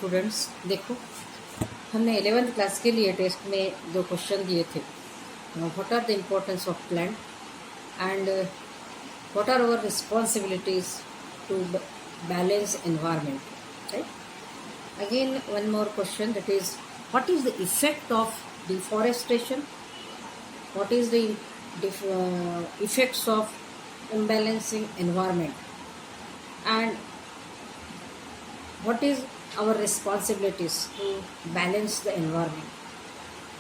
Students, देखो हमने 11th class के लिए टेस्ट में 2 क्वेश्चन दिए थे. What are the importance of plant and what are our responsibilities to balance environment, right? Again, one more question, that is, what is the effect of deforestation? What is the effects of imbalancing environment? And what is our responsibilities to balance the environment?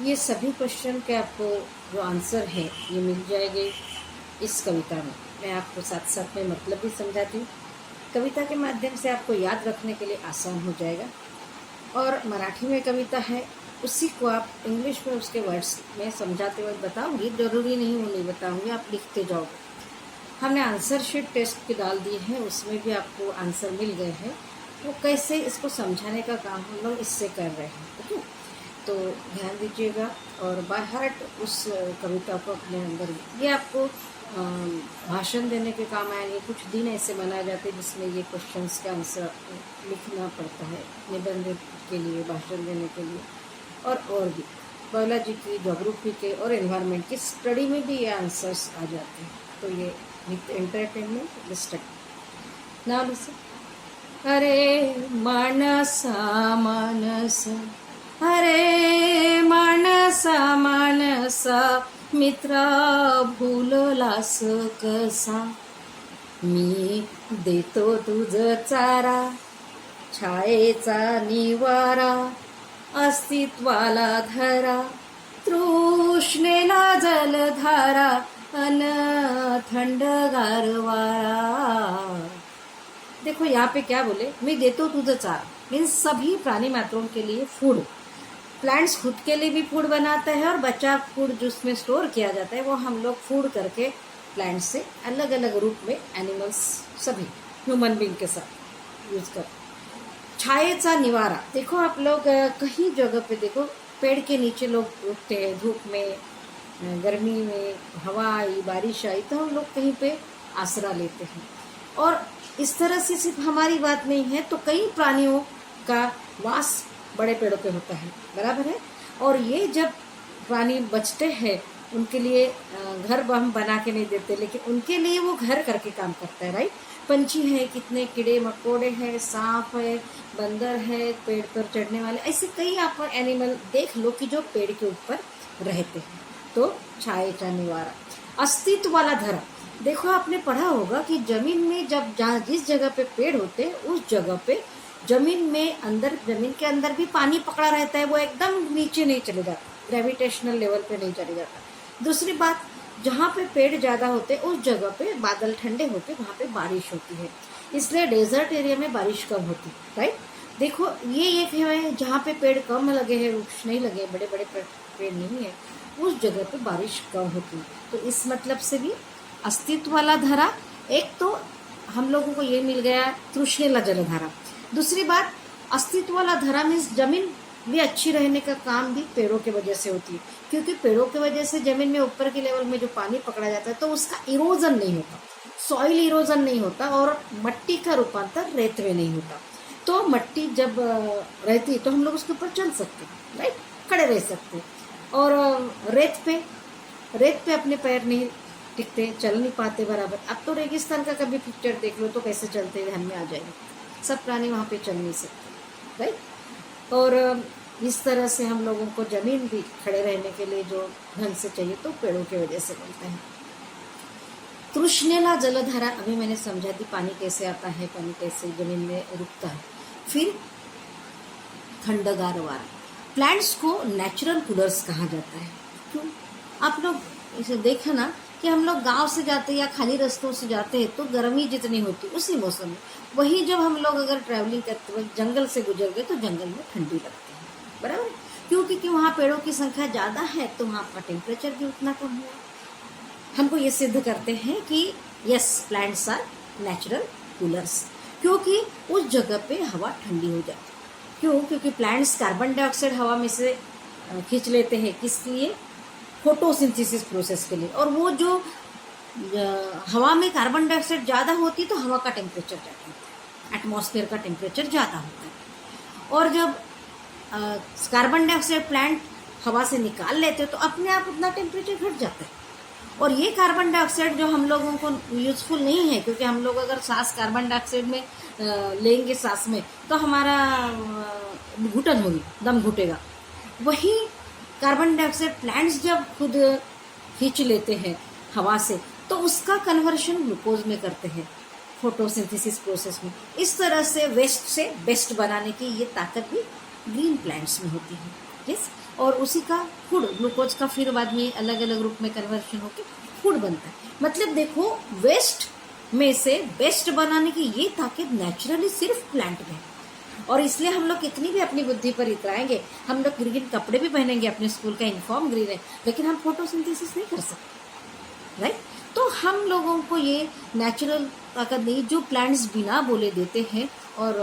ये सभी question के आपको जो answer है ये मिल जाएंगे इस कविता में. मैं आपको साथ साथ में मतलब भी समझाती हूँ. कविता के माध्यम से आपको याद रखने के लिए आसान हो जाएगा. और मराठी में कविता है, उसी को आप इंग्लिश में उसके वर्ड्स में समझाते वक्त बताऊंगी. ज़रूरी नहीं वो नहीं बताऊंगी, आप लिखते जाओगे. हमने आंसर शीट टेस्ट की डाल दी है, उसमें भी आपको आंसर मिल गए हैं. वो कैसे इसको समझाने का काम हम लोग इससे कर रहे हैं, ठीक है? तो ध्यान दीजिएगा और बाय हार्ट उस कविता को अपने अंदर. ये आपको भाषण देने के काम आएंगे. कुछ दिन ऐसे बनाए जाते हैं जिसमें ये क्वेश्चंस के आंसर लिखना पड़ता है निबंध के लिए, भाषण देने के लिए. और भी बायोलॉजी की, ज्योग्राफी के और एनवायरनमेंट की स्टडी में भी ये आंसर्स आ जाते हैं. तो ये एंटरटेनमेंट स्टडी. Now listen. अरे मानसा मानसा, अरे मानसा मानसा, मित्रा भूललास कसा. मी देतो तुझ चारा, छायेचा निवारा, अस्तित्वाला धरा, तृष्णेला जलधारा, अन थंडगार वारा. देखो यहाँ पे क्या बोले, मैं देतो तुझ चारा, मीन्स सभी प्राणी मात्रों के लिए फूड. प्लांट्स खुद के लिए भी फूड बनाता है और बचा फूड जो उसमें स्टोर किया जाता है वो हम लोग फूड करके प्लांट्स से अलग अलग रूप में एनिमल्स सभी ह्यूमन बीइंग के साथ यूज कर. छायेचा निवारा, देखो आप लोग कहीं जगह पे देखो पेड़ के नीचे लोग रुकते हैं. धूप में, गर्मी में, हवा आई, बारिश आई तो हम लोग कहीं पे आसरा लेते हैं. और इस तरह से सिर्फ हमारी बात नहीं है, तो कई प्राणियों का वास बड़े पेड़ों पे होता है, बराबर है. और ये जब प्राणी बचते हैं उनके लिए घर हम बना के नहीं देते, लेकिन उनके लिए वो घर करके काम करता है, राइट? पंछी है, कितने कीड़े मकोड़े हैं, सांप है, बंदर है, पेड़ पर चढ़ने वाले, ऐसे कई आप एनिमल देख लो कि जो पेड़ के ऊपर रहते हैं. तो छायेचा निवारा. अस्तित्व वाला धरा, देखो आपने पढ़ा होगा कि जमीन में जब जहाँ जिस जगह पे पेड़ होते हैं उस जगह पे जमीन में अंदर, जमीन के अंदर भी पानी पकड़ा रहता है, वो एकदम नीचे नहीं चले जाता, ग्रेविटेशनल लेवल पे नहीं चले जाता. दूसरी बात, जहाँ पे पेड़ ज़्यादा होते हैं उस जगह पे बादल ठंडे होते, वहाँ पे बारिश होती है. इसलिए डेजर्ट एरिया में बारिश कम होती, राइट? देखो ये एक है जहाँ पे पेड़ कम लगे हैं, वृक्ष नहीं लगे, बड़े बड़े पेड़ नहीं है, उस जगह पे बारिश कम होती है. तो इस मतलब से भी अस्तित्व वाला धरा. एक तो हम लोगों को ये मिल गया तृष्णेला जलधारा. दूसरी बात, अस्तित्व वाला धरा मीन्स जमीन भी अच्छी रहने का काम भी पेड़ों के वजह से होती है, क्योंकि पेड़ों के वजह से जमीन में ऊपर के लेवल में जो पानी पकड़ा जाता है तो उसका इरोजन नहीं होता, सॉइल इरोजन नहीं होता और मट्टी का रूपांतर रेत में नहीं होता. तो मट्टी जब रहती तो हम लोग उसके ऊपर चल सकते हैं, राइट? खड़े रह सकते हैं. और रेत पे अपने पैर नहीं टिकते, चल नहीं पाते बराबर. अब तो रेगिस्तान का कभी पिक्चर देख लो तो कैसे चलते ध्यान में आ जाएगा. सब प्राणी वहाँ पे चल नहीं सकते, राइट? और इस तरह से हम लोगों को जमीन भी खड़े रहने के लिए जो ढंग से चाहिए तो पेड़ों की वजह से मिलता है. तृष्णेला जलधारा, अभी मैंने समझा दी पानी कैसे आता है, पानी कैसे जमीन में रुकता है. फिर ठंडगार वारा. प्लांट्स को नेचुरल कूलर्स कहा जाता है. क्यों? आप लोग इसे देखा ना कि हम लोग गांव से जाते या खाली रास्तों से जाते हैं तो गर्मी जितनी होती उसी मौसम में, वही जब हम लोग अगर ट्रैवलिंग करते वक्त जंगल से गुजर गए तो जंगल में ठंडी लगती है, बराबर? क्योंकि वहाँ पेड़ों की संख्या ज़्यादा है तो वहाँ का टेम्परेचर भी उतना कम हुआ. हमको ये सिद्ध करते हैं कि yes, plants are natural coolers, क्योंकि उस जगह पे हवा ठंडी हो जाती. क्यों? क्योंकि प्लांट्स कार्बन डाइऑक्साइड हवा में से खींच लेते हैं. किस लिए? फोटोसिंथेसिस प्रोसेस के लिए. और वो जो हवा में कार्बन डाइऑक्साइड ज़्यादा होती तो हवा का टेम्परेचर ज़्यादा होता है, एटमॉस्फेयर का टेम्परेचर ज़्यादा होता है. और जब कार्बन डाइऑक्साइड प्लांट हवा से निकाल लेते तो अपने आप उतना टेम्परेचर घट जाता है। और ये कार्बन डाइऑक्साइड जो हम लोगों को यूजफुल नहीं है, क्योंकि हम लोग अगर सांस कार्बन डाइऑक्साइड में लेंगे सांस में तो हमारा घुटन होगी, दम घुटेगा। वही कार्बन डाइऑक्साइड प्लांट्स जब खुद खींच लेते हैं हवा से तो उसका कन्वर्शन ग्लूकोज में करते हैं फोटोसिंथेसिस प्रोसेस में। इस तरह से वेस्ट से बेस्ट बनाने की ये ताकत भी ग्रीन प्लांट्स में होती है। यस, और उसी का फूड, ग्लूकोज का फिर बाद में अलग अलग रूप में कन्वर्शन होकर फूड बनता है। मतलब देखो, वेस्ट में से बेस्ट बनाने की ये ताकत नेचुरली सिर्फ प्लांट में है। और इसलिए हम लोग कितनी भी अपनी बुद्धि पर इतराएंगे, हम लोग ग्रीन कपड़े भी पहनेंगे, अपने स्कूल का यूनिफॉर्म ग्रीन है, लेकिन हम फोटोसिंथेसिस नहीं कर सकते, राइट। तो हम लोगों को ये नेचुरल ताकत नहीं जो प्लांट्स बिना बोले देते हैं और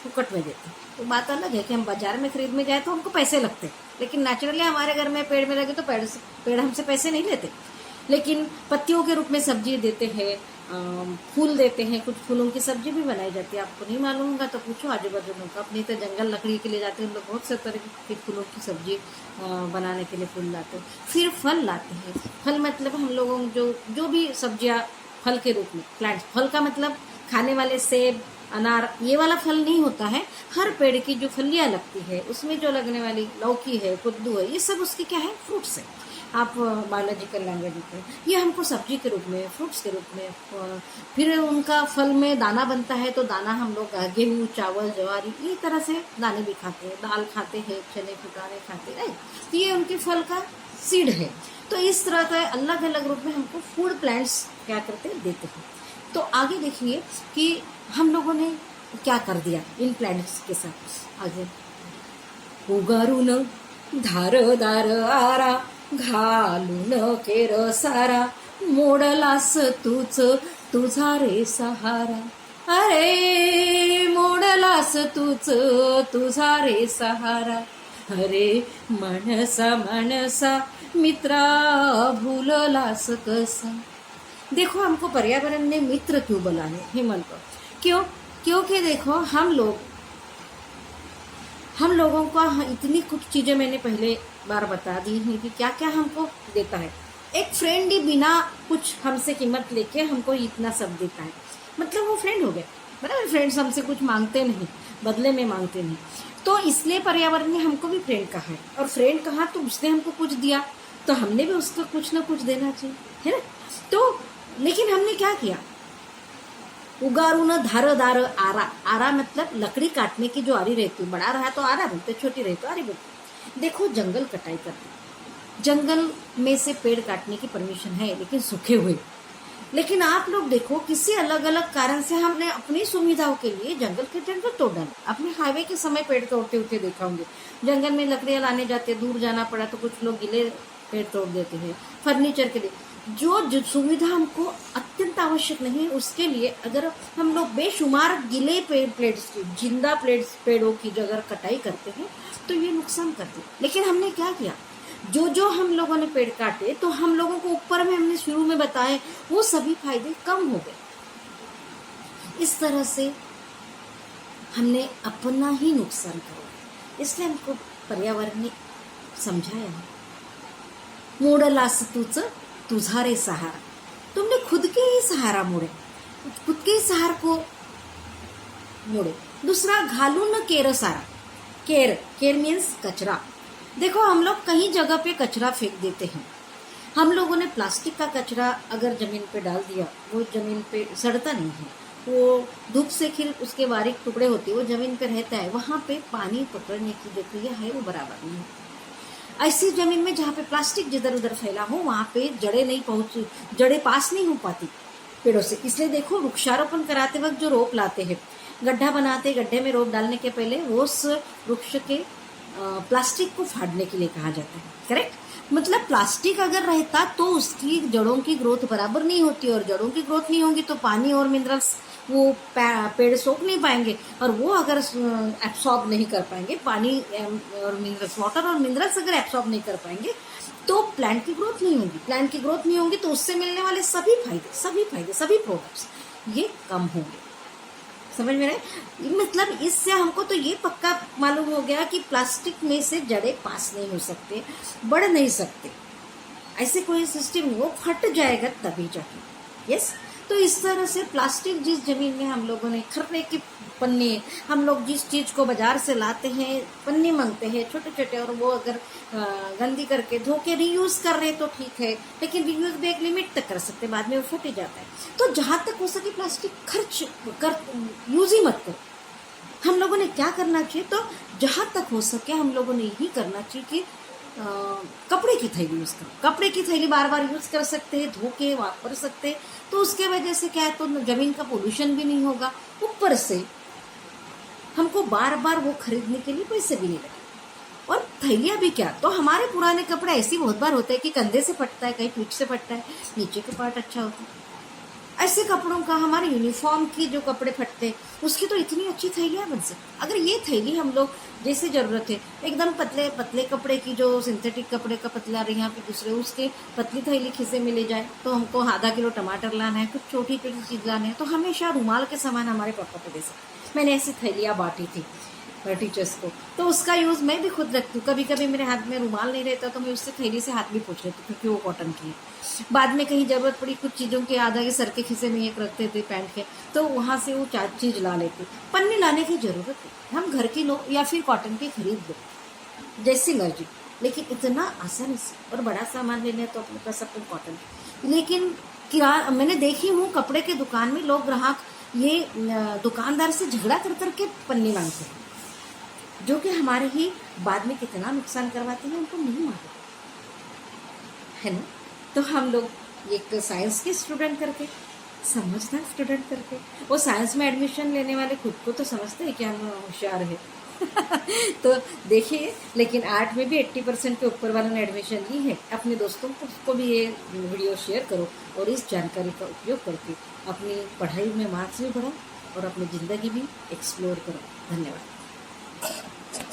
फुकट में देते हैं। तो बात अलग है कि हम बाजार में खरीद में जाए तो हमको पैसे लगते हैं, लेकिन नेचुरली हमारे घर में पेड़ में लगे तो पेड़ हमसे पैसे नहीं लेते। लेकिन पत्तियों के रूप में सब्जी देते हैं, फूल देते हैं, कुछ फूलों की सब्जी भी बनाई जाती है। आपको नहीं मालूम होगा तो पूछो आजू बाजू लोगों का। अपनी तो जंगल लकड़ी के लिए जाते हैं उन लोग, बहुत से तरह की फूलों की सब्जी बनाने के लिए फूल लाते हैं। फिर फल लाते हैं। फल मतलब हम लोगों जो भी सब्जियां फल के रूप में, प्लांट, फल का मतलब खाने वाले सेब, अनार, ये वाला फल नहीं होता है। हर पेड़ की जो फलियां लगती है उसमें जो लगने वाली लौकी है, कद्दू है, ये सब उसके क्या है, फ्रूट्स है। आप बायोलॉजिकल लैंग्वेज में ये हमको सब्जी के रूप में, फ्रूट्स के रूप में, फिर उनका फल में दाना बनता है तो दाना हम लोग गेहूँ, चावल, ज्वारी, ये तरह से दाने भी खाते हैं, दाल खाते हैं, चने फुटाने खाते हैं। तो ये उनके फल का सीड है। तो इस तरह का अलग अलग रूप में हमको फूड प्लांट्स क्या करते हैं, देते हैं। तो आगे देखिए कि हम लोगों ने क्या कर दिया इन प्लांट्स के साथ। आगे, उगारून धारदार आरा, घालून केर सारा, मोडलास तूच तुझा रे सहारा। अरे मोडलास तूच तुझा रे सहारा, अरे मानसा मानसा मित्रा भूललास कसा। देखो, हमको पर्यावरण ने मित्र क्यों बोला है हेमंत को? क्योंकि देखो, हम लोगों को इतनी कुछ चीजें मैंने पहले बार बता दी है कि क्या क्या हमको देता है। एक फ्रेंड ही बिना कुछ हमसे कीमत लेके हमको इतना सब देता है, मतलब वो फ्रेंड हो गया, बराबर। फ्रेंड्स हमसे कुछ मांगते नहीं, बदले में मांगते नहीं। तो इसलिए पर्यावरण ने हमको भी फ्रेंड कहा है, और फ्रेंड कहा तो उसने हमको कुछ दिया तो हमने भी उसको कुछ ना कुछ देना चाहिए, है ना। तो लेकिन हमने क्या किया, उगारून धारदार आरा। आरा मतलब लकड़ी काटने की जो आरी रहती है, बड़ा रहा तो आरा बोलते, छोटी रही तो आरी बोलते। देखो, जंगल कटाई करते, जंगल में से पेड़ काटने की परमिशन है, लेकिन सूखे हुए। लेकिन आप लोग देखो, किसी अलग अलग कारण से हमने अपनी सुविधाओं के लिए जंगल तोड़ डाले। अपने हाईवे के समय पेड़ तोड़ते हुए देखा होंगे, जंगल में लकड़ियां लाने जाते, दूर जाना पड़ा तो कुछ लोग गिले पेड़ तोड़ देते हैं फर्नीचर के लिए। जो सुविधा हमको अत्यंत आवश्यक नहीं है, उसके लिए अगर हम लोग बेशुमार गिले प्लेट्स की, जिंदा पेड़ों की अगर कटाई करते हैं तो ये नुकसान करते हैं। लेकिन हमने क्या किया, जो हम लोगों ने पेड़ काटे तो हम लोगों को ऊपर में हमने शुरू में बताए, वो सभी फायदे कम हो गए। इस तरह से हमने अपना ही नुकसान किया। इसलिए हमको पर्यावरण ने समझाया है, मोडलास तूच तुझा रे सहारा। तुमने खुद के ही सहारा मोड़े, खुद के ही सहार को मोड़े। दूसरा, घालून केर सारा। केर मीन्स कचरा। देखो, हम लोग कहीं जगह पे कचरा फेंक देते हैं। हम लोगों ने प्लास्टिक का कचरा अगर जमीन पे डाल दिया, वो जमीन पे सड़ता नहीं है, वो धूप से खिल उसके बारीक टुकड़े होते हैं, वो जमीन पे रहता है, वहाँ पे पानी पकड़ने की जो क्रिया है वो बराबर नहीं है। ऐसी जमीन में जहाँ पे प्लास्टिक जिधर उधर फैला हो, वहाँ पे जड़ें पास नहीं हो पाती पेड़ों से। इसलिए देखो, वृक्षारोपण कराते वक्त जो रोप लाते हैं, गड्ढा बनाते, गड्ढे में रोप डालने के पहले उस वृक्ष के प्लास्टिक को फाड़ने के लिए कहा जाता है, करेक्ट। मतलब प्लास्टिक अगर रहता तो उसकी जड़ों की ग्रोथ बराबर नहीं होती, और जड़ों की ग्रोथ नहीं होगी तो पानी और मिनरल्स वो पेड़ सोख नहीं पाएंगे, और वो अगर एब्सॉर्ब नहीं कर पाएंगे, पानी और मिनरल्स, वाटर और मिनरल्स अगर एब्सॉर्ब नहीं कर पाएंगे तो प्लांट की ग्रोथ नहीं होगी। प्लांट की ग्रोथ नहीं होगी तो उससे मिलने वाले सभी प्रोडक्ट्स ये कम होंगे। समझ में रहे, मतलब इससे हमको तो ये पक्का मालूम हो गया कि प्लास्टिक में से जड़ें पास नहीं हो सकते, बढ़ नहीं सकते, ऐसे कोई सिस्टम नहीं, वो फट जाएगा तभी जाके। यस, तो इस तरह से प्लास्टिक जिस जमीन में हम लोगों ने खर्रे के पन्ने, हम लोग जिस चीज को बाजार से लाते हैं पन्ने मांगते हैं छोटे छोटे, और वो अगर गंदी करके धो के रीयूज कर रहे तो ठीक है, लेकिन रीयूज भी एक लिमिट तक कर सकते, बाद में वो फट ही जाता है। तो जहां तक हो सके प्लास्टिक खर्च कर यूज ही मत करो। हम लोगों ने क्या करना चाहिए, तो जहां तक हो सके हम लोगों ने यही करना चाहिए कि कपड़े की थैली यूज करो। कपड़े की थैली बार बार यूज कर सकते हैं, धो के वापर सकते हैं, तो उसके वजह से क्या है, तो जमीन का पोल्यूशन भी नहीं होगा, ऊपर से हमको बार बार वो खरीदने के लिए पैसे भी नहीं लगे। और थैलियां भी क्या, तो हमारे पुराने कपड़े ऐसे बहुत बार होते हैं कि कंधे से फटता है, कहीं पीठ से फटता है, नीचे का पार्ट अच्छा होता है, ऐसे कपड़ों का, हमारे यूनिफॉर्म की जो कपड़े फटते हैं उसकी तो इतनी अच्छी थैलियां बन सकती। अगर ये थैली हम लोग जैसे जरूरत है, एकदम पतले पतले कपड़े की, जो सिंथेटिक कपड़े का पतला रही यहाँ पे दूसरे, उसके पतली थैली खिसे में ले जाए, तो हमको आधा किलो टमाटर लाना है, कुछ छोटी छोटी चीज लाना है, तो हमेशा रुमाल के सामान हमारे पापा को दे सकते। मैंने ऐसी थैलियां बांटी थी टीचर्स को, तो उसका यूज मैं भी खुद रखती हूँ। कभी कभी मेरे हाथ में रुमाल नहीं रहता तो मैं उससे थैली से हाथ भी पोंछ लेती हूँ, क्योंकि वो कॉटन की है। बाद में कहीं जरूरत पड़ी कुछ चीजों के, आधा के सर के खिसे में एक रखते थे पैंट के, तो वहां से वो चार चीज ला लेती। पन्नी लाने की जरूरत है, हम घर की लो या फिर कॉटन की खरीद लो, जैसी मर्जी, लेकिन इतना आसानी से। और बड़ा सामान लेने तो अपने पास अपन कॉटन, लेकिन मैंने देखी हूँ कपड़े के दुकान में लोग ग्राहक ये दुकानदार से झगड़ा कर करके पन्नी मांगते हैं, जो कि हमारे ही बाद में कितना नुकसान करवाते हैं उनको नहीं मालूम है ना। तो हम लोग एक साइंस के स्टूडेंट करके, समझदार स्टूडेंट करके, वो साइंस में एडमिशन लेने वाले खुद को तो समझते हैं कि हम होशियार है तो देखिए, लेकिन आर्ट में भी 80% के ऊपर वालों ने एडमिशन ली है। अपने दोस्तों को उसको भी ये वीडियो शेयर करो और इस जानकारी का उपयोग करके अपनी पढ़ाई में मार्क्स भी बढ़ाओ और अपनी ज़िंदगी भी एक्सप्लोर करो। धन्यवाद।